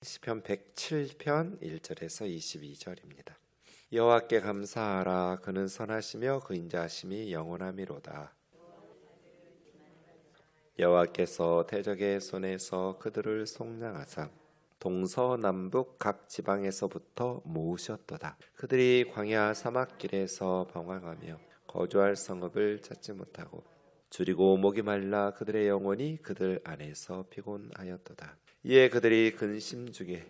시편 107편 1절에서 22절입니다. 여호와께 감사하라. 그는 선하시며 그 인자하심이 영원하미로다. 여호와께서 대적의 손에서 그들을 속량하사 동서남북 각 지방에서부터 모으셨도다. 그들이 광야 사막길에서 방황하며 거주할 성읍을 찾지 못하고 줄이고 목이 말라 그들의 영혼이 그들 안에서 피곤하였도다. 이에 그들이 근심 중에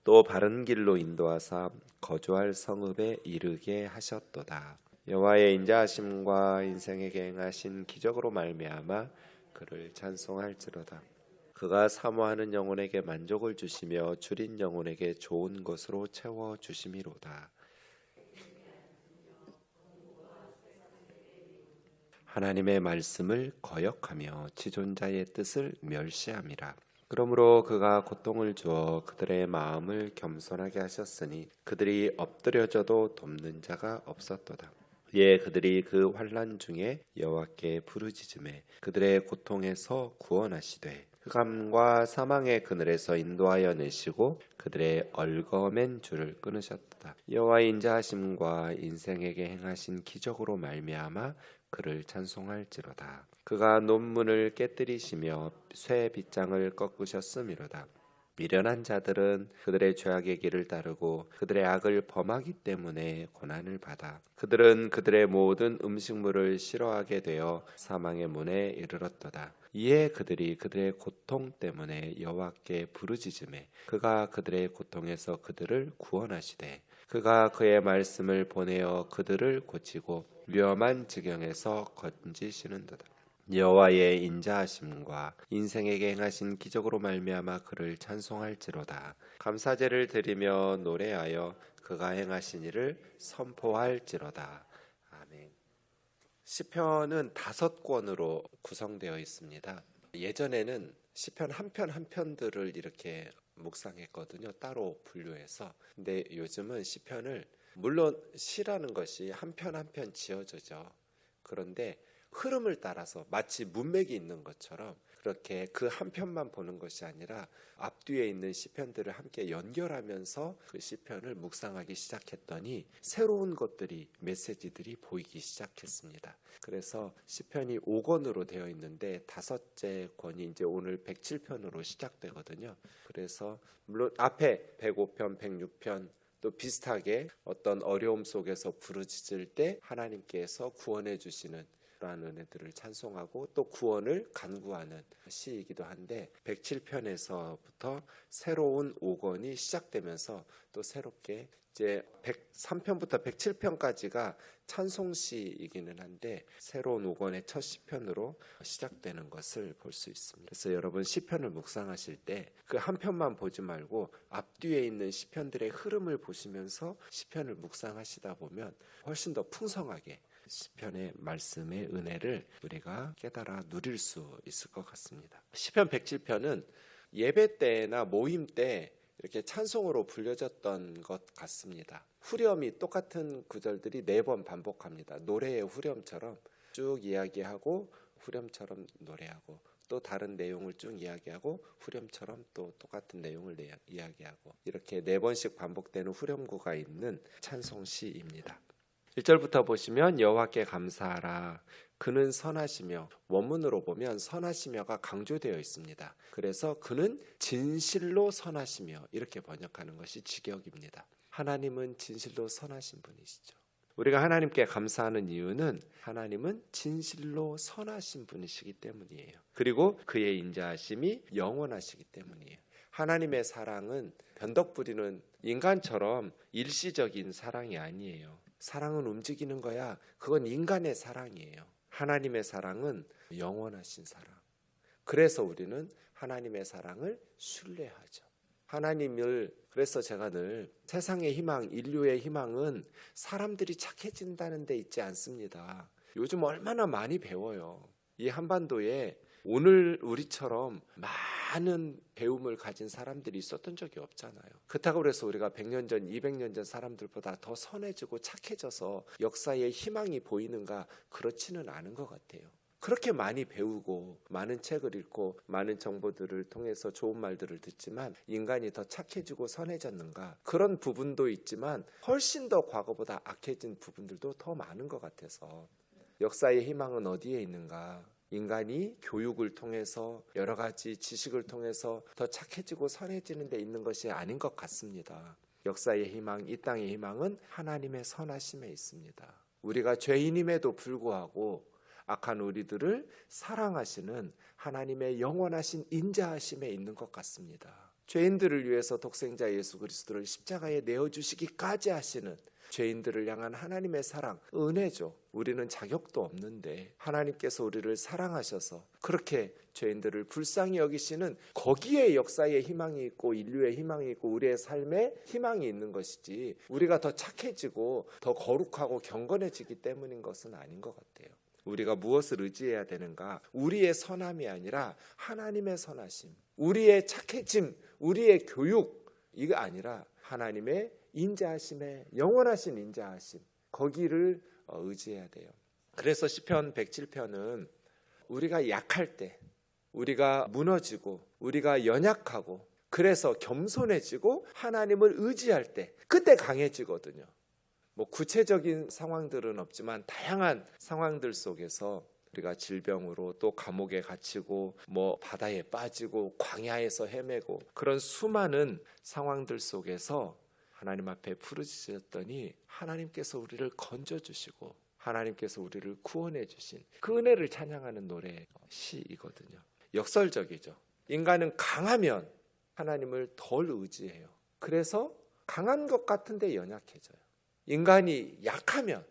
또 바른 길로 인도하사 거주할 성읍에 이르게 하셨도다. 여호와의 인자하심과 인생에게 행하신 기적으로 말미암아 그를 찬송할지로다. 그가 사모하는 영혼에게 만족을 주시며 줄인 영혼에게 좋은 것으로 채워 주심이로다. 하나님의 말씀을 거역하며 지존자의 뜻을 멸시함이라. 그러므로 그가 고통을 주어 그들의 마음을 겸손하게 하셨으니 그들이 엎드려져도 돕는 자가 없었도다. 이에 그들이 그 환난 중에 여호와께 부르짖음에 그들의 고통에서 구원하시되 흑암과 사망의 그늘에서 인도하여 내시고 그들의 얽어맨 줄을 끊으셨도다. 여호와의 인자하심과 인생에게 행하신 기적으로 말미암아 그를 찬송할지로다. 그가 논문을 깨뜨리시며 쇠 빗장을 꺾으셨음이로다. 미련한 자들은 그들의 죄악의 길을 따르고 그들의 악을 범하기 때문에 고난을 받아 그들은 그들의 모든 음식물을 싫어하게 되어 사망의 문에 이르렀도다. 이에 그들이 그들의 고통 때문에 여호와께 부르짖음에 그가 그들의 고통에서 그들을 구원하시되 그가 그의 말씀을 보내어 그들을 고치고 위험한 지경에서 건지시는도다. 여호와의 인자하심과 인생에게 행하신 기적으로 말미암아 그를 찬송할지로다. 감사제를 드리며 노래하여 그가 행하신 일을 선포할지로다. 아멘. 시편은 5권으로 구성되어 있습니다. 예전에는 시편 한 편 한 편들을 이렇게 묵상했거든요. 따로 분류해서. 근데 요즘은 시편을 물론 시라는 것이 한 편 한 편 지어져죠. 그런데 흐름을 따라서 마치 문맥이 있는 것처럼 그렇게 그 한 편만 보는 것이 아니라 앞뒤에 있는 시편들을 함께 연결하면서 그 시편을 묵상하기 시작했더니 새로운 것들이 메시지들이 보이기 시작했습니다. 그래서 시편이 5권으로 되어 있는데 5째 권이 이제 오늘 107편으로 시작되거든요. 그래서 물론 앞에 105편, 106편 또 비슷하게 어떤 어려움 속에서 부르짖을 때 하나님께서 구원해 주시는 그러한 은혜들을 찬송하고 또 구원을 간구하는 시이기도 한데 107편에서부터 새로운 5권이 시작되면서 또 새롭게 이제 103편부터 107편까지가 찬송시이기는 한데 새로운 5권의 첫 시편으로 시작되는 것을 볼 수 있습니다. 그래서 여러분 시편을 묵상하실 때 그 한 편만 보지 말고 앞뒤에 있는 시편들의 흐름을 보시면서 시편을 묵상하시다 보면 훨씬 더 풍성하게 시편의 말씀의 은혜를 우리가 깨달아 누릴 수 있을 것 같습니다. 시편 107편은 예배 때나 모임 때 이렇게 찬송으로 불려졌던 것 같습니다. 후렴이 똑같은 구절들이 4번 반복합니다. 노래의 후렴처럼 쭉 이야기하고 후렴처럼 노래하고 또 다른 내용을 쭉 이야기하고 후렴처럼 또 똑같은 내용을 이야기하고 이렇게 4번씩 반복되는 후렴구가 있는 찬송시입니다. 1절부터 보시면 여호와께 감사하라. 그는 선하시며 원문으로 보면 선하시며가 강조되어 있습니다. 그래서 그는 진실로 선하시며 이렇게 번역하는 것이 직역입니다. 하나님은 진실로 선하신 분이시죠. 우리가 하나님께 감사하는 이유는 하나님은 진실로 선하신 분이시기 때문이에요. 그리고 그의 인자하심이 영원하시기 때문이에요. 하나님의 사랑은 변덕 부리는 인간처럼 일시적인 사랑이 아니에요. 사랑은 움직이는 거야. 그건 인간의 사랑이에요. 하나님의 사랑은 영원하신 사랑. 그래서 우리는 하나님의 사랑을 신뢰하죠. 하나님을 그래서 제가 늘 세상의 희망, 인류의 희망은 사람들이 착해진다는 데 있지 않습니다. 요즘 얼마나 많이 배워요. 이 한반도에 오늘 우리처럼 많은 배움을 가진 사람들이 있었던 적이 없잖아요. 그렇다고 해서 우리가 100년 전, 200년 전 사람들보다 더 선해지고 착해져서 역사의 희망이 보이는가? 그렇지는 않은 것 같아요. 그렇게 많이 배우고 많은 책을 읽고 많은 정보들을 통해서 좋은 말들을 듣지만 인간이 더 착해지고 선해졌는가? 그런 부분도 있지만 훨씬 더 과거보다 악해진 부분들도 더 많은 것 같아서 역사의 희망은 어디에 있는가? 인간이 교육을 통해서 여러 가지 지식을 통해서 더 착해지고 선해지는 데 있는 것이 아닌 것 같습니다. 역사의 희망, 이 땅의 희망은 하나님의 선하심에 있습니다. 우리가 죄인임에도 불구하고 악한 우리들을 사랑하시는 하나님의 영원하신 인자하심에 있는 것 같습니다. 죄인들을 위해서 독생자 예수 그리스도를 십자가에 내어주시기까지 하시는 죄인들을 향한 하나님의 사랑, 은혜죠. 우리는 자격도 없는데 하나님께서 우리를 사랑하셔서 그렇게 죄인들을 불쌍히 여기시는 거기에 역사의 희망이 있고 인류의 희망이 있고 우리의 삶에 희망이 있는 것이지 우리가 더 착해지고 더 거룩하고 경건해지기 때문인 것은 아닌 것 같아요. 우리가 무엇을 의지해야 되는가? 우리의 선함이 아니라 하나님의 선하심, 우리의 착해짐, 우리의 교육, 이거 아니라 하나님의 인자하심에 영원하신 인자하심, 거기를 의지해야 돼요. 그래서 시편 107편은 우리가 약할 때, 우리가 무너지고 우리가 연약하고 그래서 겸손해지고 하나님을 의지할 때 그때 강해지거든요. 뭐 구체적인 상황들은 없지만 다양한 상황들 속에서 우리가 질병으로 또 감옥에 갇히고 뭐 바다에 빠지고 광야에서 헤매고 그런 수많은 상황들 속에서 하나님 앞에 부르짖었더니 하나님께서 우리를 건져주시고 하나님께서 우리를 구원해 주신 그 은혜를 찬양하는 노래 시이거든요. 역설적이죠. 인간은 강하면 하나님을 덜 의지해요. 그래서 강한 것 같은데 연약해져요. 인간이 약하면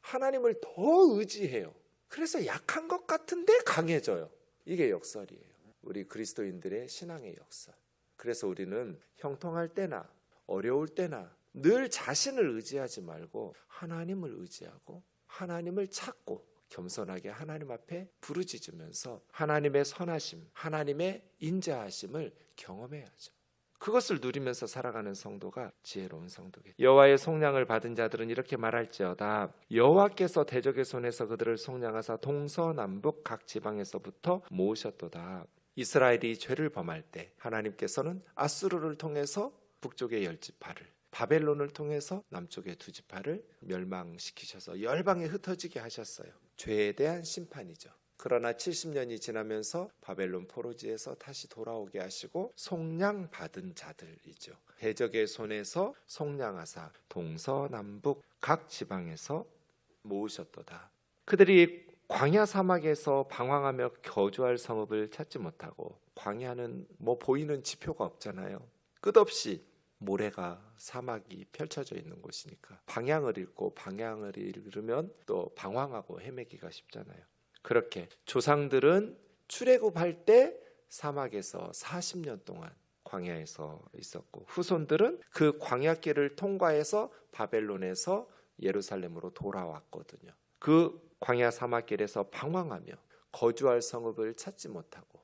하나님을 더 의지해요. 그래서 약한 것 같은데 강해져요. 이게 역설이에요. 우리 그리스도인들의 신앙의 역설. 그래서 우리는 형통할 때나 어려울 때나 늘 자신을 의지하지 말고 하나님을 의지하고 하나님을 찾고 겸손하게 하나님 앞에 부르짖으면서 하나님의 선하심, 하나님의 인자하심을 경험해야죠. 그것을 누리면서 살아가는 성도가 지혜로운 성도겠죠. 여호와의 속량을 받은 자들은 이렇게 말할지어다. 여호와께서 대적의 손에서 그들을 속량하사 동서남북 각 지방에서부터 모으셨도다. 이스라엘이 죄를 범할 때 하나님께서는 아수르를 통해서 북쪽의 10지파를, 바벨론을 통해서 남쪽의 2지파를 멸망시키셔서 열방에 흩어지게 하셨어요. 죄에 대한 심판이죠. 그러나 70년이 지나면서 바벨론 포로지에서 다시 돌아오게 하시고 속량받은 자들이죠. 대적의 손에서 속량하사 동서남북 각 지방에서 모으셨도다. 그들이 광야 사막에서 방황하며 거주할 성읍을 찾지 못하고, 광야는 뭐 보이는 지표가 없잖아요. 끝없이 모래가 사막이 펼쳐져 있는 곳이니까 방향을 잃고 방향을 잃으면 또 방황하고 헤매기가 쉽잖아요. 그렇게 조상들은 출애굽할 때 사막에서 40년 동안 광야에서 있었고, 후손들은 그 광야길을 통과해서 바벨론에서 예루살렘으로 돌아왔거든요. 그 광야 사막길에서 방황하며 거주할 성읍을 찾지 못하고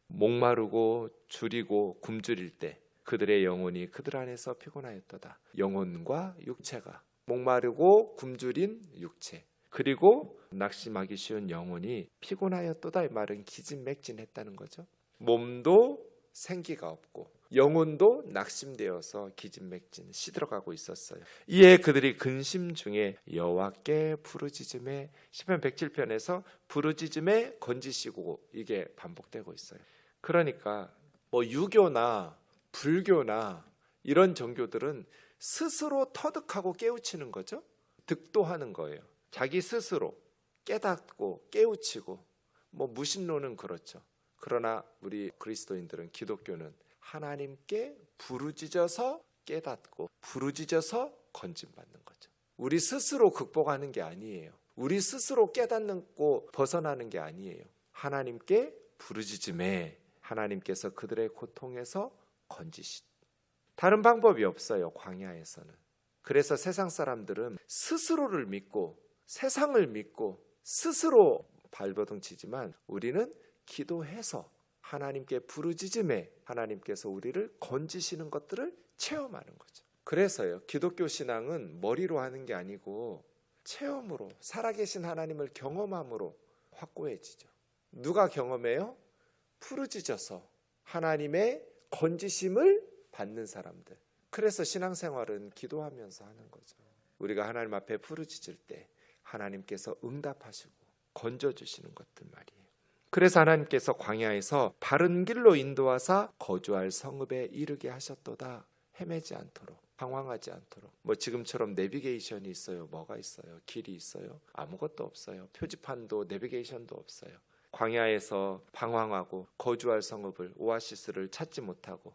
목마르고 줄이고 굶주릴 때 그들의 영혼이 그들 안에서 피곤하였도다. 영혼과 육체가, 목마르고 굶주린 육체, 그리고 낙심하기 쉬운 영혼이 피곤하였도다. 이 말은 기진맥진했다는 거죠. 몸도 생기가 없고 영혼도 낙심되어서 기진맥진 시들어가고 있었어요. 이에 그들이 근심 중에 여호와께 부르짖음에, 시편 107편에서 부르짖음에 건지시고, 이게 반복되고 있어요. 그러니까 뭐 유교나 불교나 이런 종교들은 스스로 터득하고 깨우치는 거죠. 득도하는 거예요. 자기 스스로 깨닫고 깨우치고, 뭐 무신론은 그렇죠. 그러나 우리 그리스도인들은, 기독교는 하나님께 부르짖어서 깨닫고 부르짖어서 건짐받는 거죠. 우리 스스로 극복하는 게 아니에요. 우리 스스로 깨닫고 벗어나는 게 아니에요. 하나님께 부르짖음에 하나님께서 그들의 고통에서 건지시. 다른 방법이 없어요, 광야에서는. 그래서 세상 사람들은 스스로를 믿고 세상을 믿고 스스로 발버둥 치지만, 우리는 기도해서 하나님께 부르짖음에 하나님께서 우리를 건지시는 것들을 체험하는 거죠. 그래서요, 기독교 신앙은 머리로 하는 게 아니고 체험으로, 살아계신 하나님을 경험함으로, 확고해지죠. 누가 경험해요? 부르짖어서 하나님의 건지심을 받는 사람들. 그래서 신앙생활은 기도하면서 하는 거죠. 우리가 하나님 앞에 부르짖을 때 하나님께서 응답하시고 건져주시는 것들 말이에요. 그래서 하나님께서 광야에서 바른 길로 인도하사 거주할 성읍에 이르게 하셨도다. 헤매지 않도록, 방황하지 않도록. 지금처럼 내비게이션이 있어요? 뭐가 있어요? 길이 있어요? 아무것도 없어요. 표지판도 내비게이션도 없어요. 광야에서 방황하고 거주할 성읍을, 오아시스를 찾지 못하고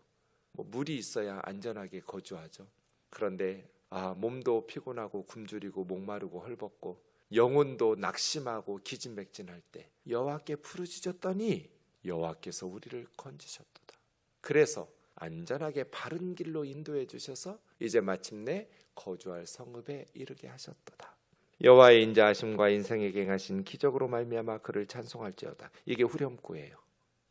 물이 있어야 안전하게 거주하죠. 그런데 몸도 피곤하고 굶주리고 목마르고 헐벗고 영혼도 낙심하고 기진맥진할 때 여호와께 부르짖었더니 여호와께서 우리를 건지셨도다. 그래서 안전하게 바른 길로 인도해 주셔서 이제 마침내 거주할 성읍에 이르게 하셨도다. 여호와의 인자하심과 인생에게 행하신 기적으로 말미암아 그를 찬송할지어다. 이게 후렴구예요.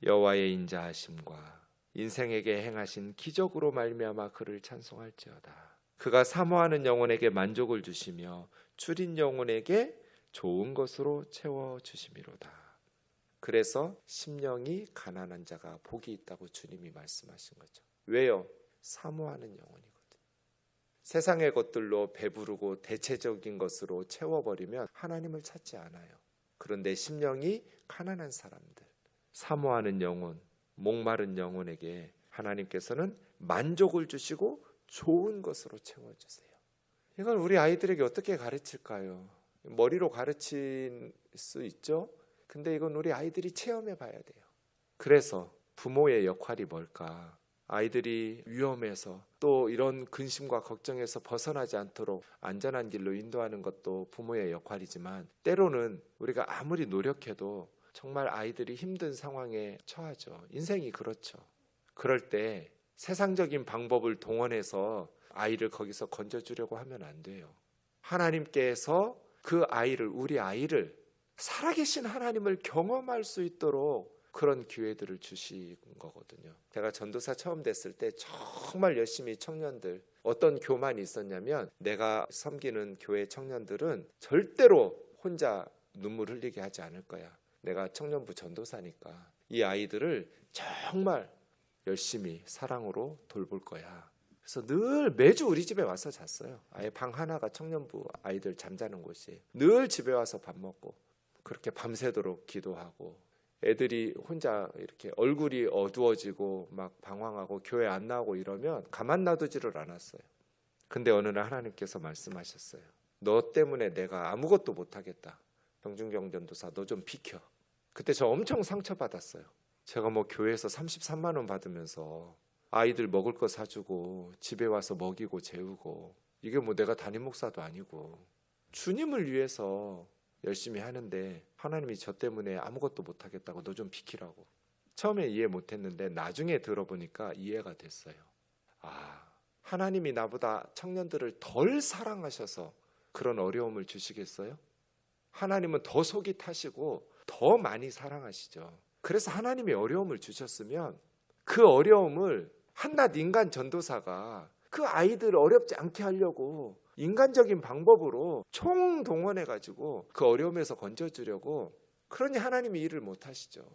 여호와의 인자하심과 인생에게 행하신 기적으로 말미암아 그를 찬송할지어다. 그가 사모하는 영혼에게 만족을 주시며 줄인 영혼에게 좋은 것으로 채워주심이로다. 그래서 심령이 가난한 자가 복이 있다고 주님이 말씀하신 거죠. 왜요? 사모하는 영혼이거든요. 세상의 것들로 배부르고 대체적인 것으로 채워버리면 하나님을 찾지 않아요. 그런데 심령이 가난한 사람들, 사모하는 영혼, 목마른 영혼에게 하나님께서는 만족을 주시고 좋은 것으로 채워주세요. 이걸 우리 아이들에게 어떻게 가르칠까요? 머리로 가르칠 수 있죠. 근데 이건 우리 아이들이 체험해 봐야 돼요. 그래서 부모의 역할이 뭘까? 아이들이 위험해서 또 이런 근심과 걱정에서 벗어나지 않도록 안전한 길로 인도하는 것도 부모의 역할이지만 때로는 우리가 아무리 노력해도 정말 아이들이 힘든 상황에 처하죠. 인생이 그렇죠. 그럴 때 세상적인 방법을 동원해서 아이를 거기서 건져주려고 하면 안 돼요. 하나님께서 그 아이를, 우리 아이를 살아계신 하나님을 경험할 수 있도록 그런 기회들을 주신 거거든요. 제가 전도사 처음 됐을 때 정말 열심히 청년들, 어떤 교만이 있었냐면 내가 섬기는 교회 청년들은 절대로 혼자 눈물 흘리게 하지 않을 거야. 내가 청년부 전도사니까 이 아이들을 정말 열심히 사랑으로 돌볼 거야. 그래서 늘 매주 우리 집에 와서 잤어요. 아예 방 하나가 청년부 아이들 잠자는 곳이. 늘 집에 와서 밥 먹고 그렇게 밤새도록 기도하고 애들이 혼자 이렇게 얼굴이 어두워지고 막 방황하고 교회 안 나오고 이러면 가만 놔두지를 않았어요. 근데 어느 날 하나님께서 말씀하셨어요. 너 때문에 내가 아무것도 못하겠다. 병준경 전도사 너 좀 비켜. 그때 저 엄청 상처받았어요. 제가 교회에서 33만 원 받으면서 아이들 먹을 거 사주고 집에 와서 먹이고 재우고 이게 내가 담임 목사도 아니고 주님을 위해서 열심히 하는데 하나님이 저 때문에 아무것도 못하겠다고 너 좀 비키라고. 처음에 이해 못했는데 나중에 들어보니까 이해가 됐어요. 하나님이 나보다 청년들을 덜 사랑하셔서 그런 어려움을 주시겠어요? 하나님은 더 속이 타시고 더 많이 사랑하시죠. 그래서 하나님이 어려움을 주셨으면 그 어려움을 한낱 인간 전도사가 그 아이들 어렵지 않게 하려고 인간적인 방법으로 총동원해가지고 그 어려움에서 건져주려고, 그러니 하나님이 일을 못하시죠.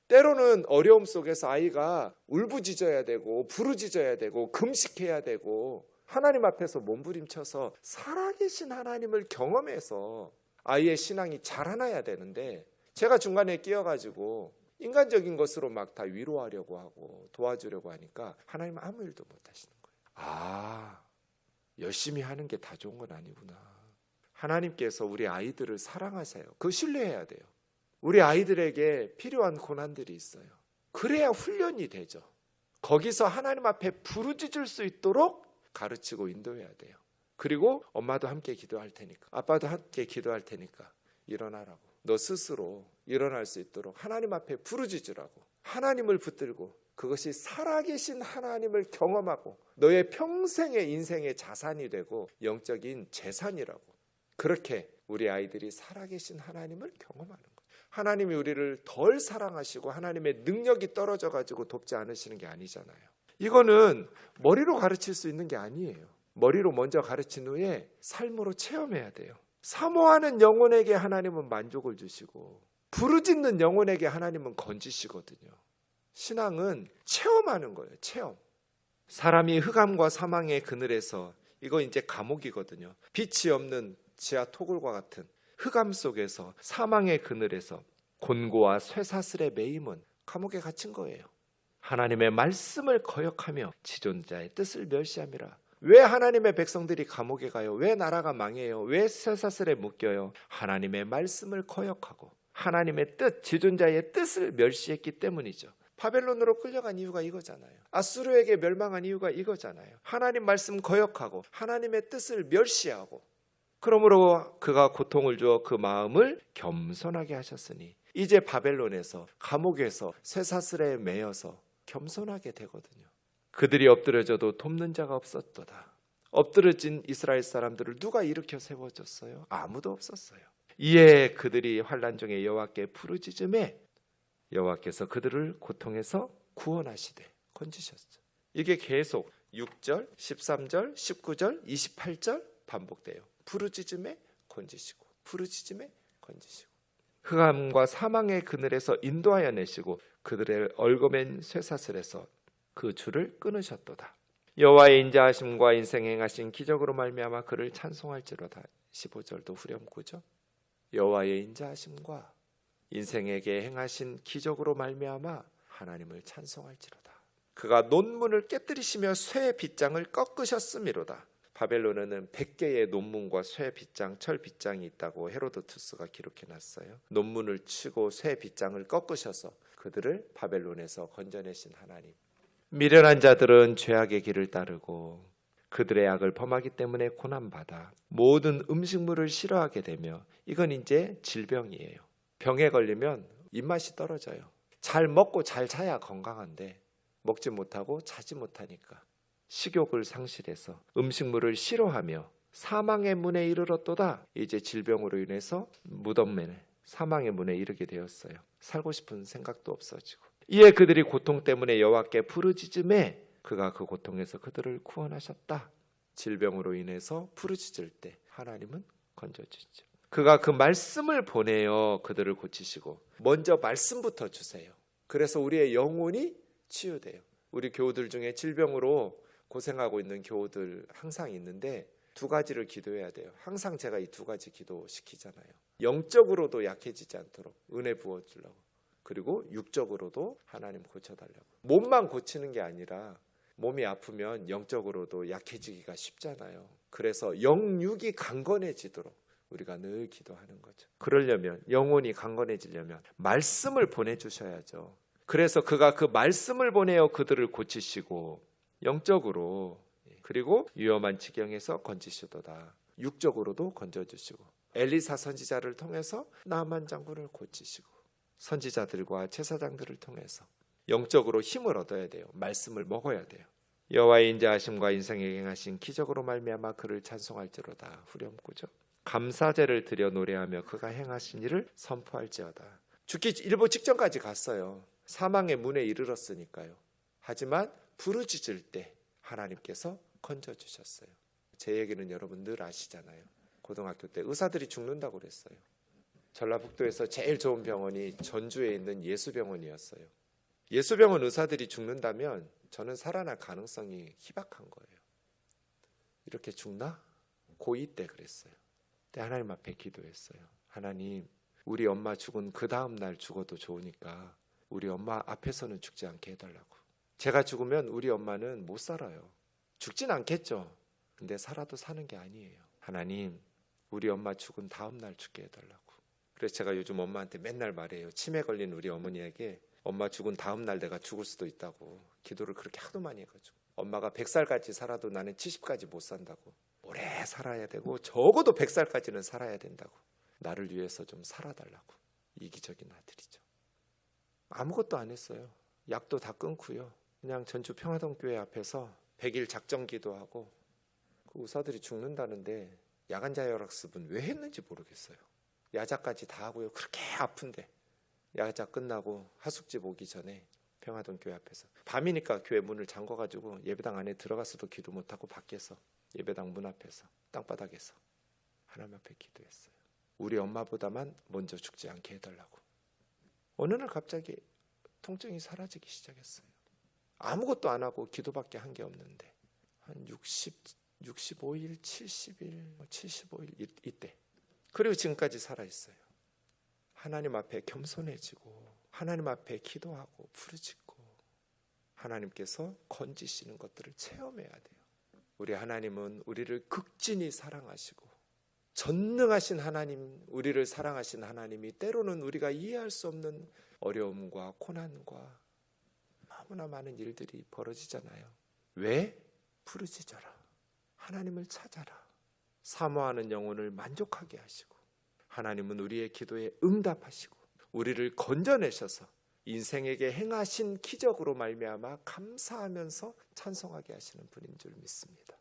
때로는 어려움 속에서 아이가 울부짖어야 되고 부르짖어야 되고 금식해야 되고 하나님 앞에서 몸부림쳐서 살아계신 하나님을 경험해서 아이의 신앙이 자라나야 되는데 제가 중간에 끼어가지고 인간적인 것으로 막 다 위로하려고 하고 도와주려고 하니까 하나님은 아무 일도 못하시는 거예요. 열심히 하는 게 다 좋은 건 아니구나. 하나님께서 우리 아이들을 사랑하세요. 그거 신뢰해야 돼요. 우리 아이들에게 필요한 고난들이 있어요. 그래야 훈련이 되죠. 거기서 하나님 앞에 부르짖을 수 있도록 가르치고 인도해야 돼요. 그리고 엄마도 함께 기도할 테니까, 아빠도 함께 기도할 테니까 일어나라고. 너 스스로 일어날 수 있도록 하나님 앞에 부르짖으라고. 하나님을 붙들고 그것이 살아계신 하나님을 경험하고 너의 평생의 인생의 자산이 되고 영적인 재산이라고. 그렇게 우리 아이들이 살아계신 하나님을 경험하는 거예요. 하나님이 우리를 덜 사랑하시고 하나님의 능력이 떨어져 가지고 돕지 않으시는 게 아니잖아요. 이거는 머리로 가르칠 수 있는 게 아니에요. 머리로 먼저 가르친 후에 삶으로 체험해야 돼요. 사모하는 영혼에게 하나님은 만족을 주시고 부르짖는 영혼에게 하나님은 건지시거든요. 신앙은 체험하는 거예요. 체험. 사람이 흑암과 사망의 그늘에서, 이거 이제 감옥이거든요. 빛이 없는 지하 토굴과 같은 흑암 속에서, 사망의 그늘에서 곤고와 쇠사슬의 매임은 감옥에 갇힌 거예요. 하나님의 말씀을 거역하며 지존자의 뜻을 멸시함이라. 왜 하나님의 백성들이 감옥에 가요? 왜 나라가 망해요? 왜 쇠사슬에 묶여요? 하나님의 말씀을 거역하고 하나님의 뜻, 지존자의 뜻을 멸시했기 때문이죠. 바벨론으로 끌려간 이유가 이거잖아요. 아수르에게 멸망한 이유가 이거잖아요. 하나님 말씀 거역하고 하나님의 뜻을 멸시하고, 그러므로 그가 고통을 주어 그 마음을 겸손하게 하셨으니 이제 바벨론에서, 감옥에서, 쇠사슬에 매여서 겸손하게 되거든요. 그들이 엎드려져도 돕는 자가 없었도다. 엎드려진 이스라엘 사람들을 누가 일으켜 세워줬어요? 아무도 없었어요. 이에 그들이 환난 중에 여호와께 부르짖음에 여호와께서 그들을 고통에서 구원하시되 건지셨죠. 이게 계속 6절, 13절, 19절, 28절 반복돼요. 부르짖음에 건지시고, 부르짖음에 건지시고. 흑암과 사망의 그늘에서 인도하여 내시고 그들의 얽어맨 쇠사슬에서 그 줄을 끊으셨도다. 여호와의 인자하심과 인생 행하신 기적으로 말미암아 그를 찬송할지로다. 15절도 후렴구죠. 여호와의 인자하심과 인생에게 행하신 기적으로 말미암아 하나님을 찬송할지로다. 그가 논문을 깨뜨리시며 쇠 빗장을 꺾으셨음이로다. 바벨론에는 100개의 논문과 쇠 빗장, 철 빗장이 있다고 헤로도투스가 기록해놨어요. 논문을 치고 쇠 빗장을 꺾으셔서 그들을 바벨론에서 건져내신 하나님. 미련한 자들은 죄악의 길을 따르고 그들의 악을 범하기 때문에 고난받아 모든 음식물을 싫어하게 되며, 이건 이제 질병이에요. 병에 걸리면 입맛이 떨어져요. 잘 먹고 잘 자야 건강한데 먹지 못하고 자지 못하니까 식욕을 상실해서 음식물을 싫어하며 사망의 문에 이르렀도다. 이제 질병으로 인해서 무덤맨 사망의 문에 이르게 되었어요. 살고 싶은 생각도 없어지고. 이에 그들이 고통 때문에 여호와께 부르짖음에 그가 그 고통에서 그들을 구원하셨다. 질병으로 인해서 부르짖을 때 하나님은 건져주시죠. 그가 그 말씀을 보내어 그들을 고치시고, 먼저 말씀부터 주세요. 그래서 우리의 영혼이 치유돼요. 우리 교우들 중에 질병으로 고생하고 있는 교우들 항상 있는데 두 가지를 기도해야 돼요. 항상 제가 이 두 가지 기도시키잖아요. 영적으로도 약해지지 않도록 은혜 부어주려고, 그리고 육적으로도 하나님 고쳐달라고. 몸만 고치는 게 아니라 몸이 아프면 영적으로도 약해지기가 쉽잖아요. 그래서 영육이 강건해지도록 우리가 늘 기도하는 거죠. 그러려면, 영혼이 강건해지려면 말씀을 보내주셔야죠. 그래서 그가 그 말씀을 보내어 그들을 고치시고 영적으로, 그리고 위험한 지경에서 건지시도다. 육적으로도 건져주시고, 엘리사 선지자를 통해서 나만 장군을 고치시고, 선지자들과 제사장들을 통해서 영적으로 힘을 얻어야 돼요. 말씀을 먹어야 돼요. 여호와의 인자하심과 인생에 행하신 기적으로 말미암아 그를 찬송할지로다. 후렴구죠. 감사제를 드려 노래하며 그가 행하신 일을 선포할지어다. 죽기 일보 직전까지 갔어요. 사망의 문에 이르렀으니까요. 하지만 부르짖을 때 하나님께서 건져주셨어요. 제 얘기는 여러분 늘 아시잖아요. 고등학교 때 의사들이 죽는다고 그랬어요. 전라북도에서 제일 좋은 병원이 전주에 있는 예수병원이었어요. 예수병원 의사들이 죽는다면 저는 살아날 가능성이 희박한 거예요. 이렇게 죽나? 고2 때 그랬어요. 그때 하나님 앞에 기도했어요. 하나님, 우리 엄마 죽은 그 다음 날 죽어도 좋으니까 우리 엄마 앞에서는 죽지 않게 해달라고. 제가 죽으면 우리 엄마는 못 살아요. 죽진 않겠죠. 근데 살아도 사는 게 아니에요. 하나님, 우리 엄마 죽은 다음 날 죽게 해달라고. 그래서 제가 요즘 엄마한테 맨날 말해요. 치매 걸린 우리 어머니에게 엄마 죽은 다음 날 내가 죽을 수도 있다고. 기도를 그렇게 하도 많이 해가지고. 엄마가 100살까지 살아도 나는 70까지 못 산다고. 오래 살아야 되고 적어도 100살까지는 살아야 된다고. 나를 위해서 좀 살아달라고. 이기적인 아들이죠. 아무것도 안 했어요. 약도 다 끊고요. 그냥 전주 평화동교회 앞에서 100일 작정 기도하고, 그 의사들이 죽는다는데 야간자율학습은 왜 했는지 모르겠어요. 야자까지 다 하고요. 그렇게 아픈데 야자 끝나고 하숙집 오기 전에 평화동 교회 앞에서, 밤이니까 교회 문을 잠궈가지고 예배당 안에 들어가서도 기도 못하고 밖에서 예배당 문 앞에서 땅바닥에서 하나님 앞에 기도했어요. 우리 엄마보다만 먼저 죽지 않게 해달라고. 어느 날 갑자기 통증이 사라지기 시작했어요. 아무것도 안 하고 기도밖에 한 게 없는데 한 65일, 70일, 75일 이때. 그리고 지금까지 살아있어요. 하나님 앞에 겸손해지고 하나님 앞에 기도하고 부르짖고 하나님께서 건지시는 것들을 체험해야 돼요. 우리 하나님은 우리를 극진히 사랑하시고 전능하신 하나님, 우리를 사랑하신 하나님이 때로는 우리가 이해할 수 없는 어려움과 고난과 너무나 많은 일들이 벌어지잖아요. 왜? 부르짖어라. 하나님을 찾아라. 사모하는 영혼을 만족하게 하시고 하나님은 우리의 기도에 응답하시고 우리를 건져내셔서 인생에게 행하신 기적으로 말미암아 감사하면서 찬송하게 하시는 분인 줄 믿습니다.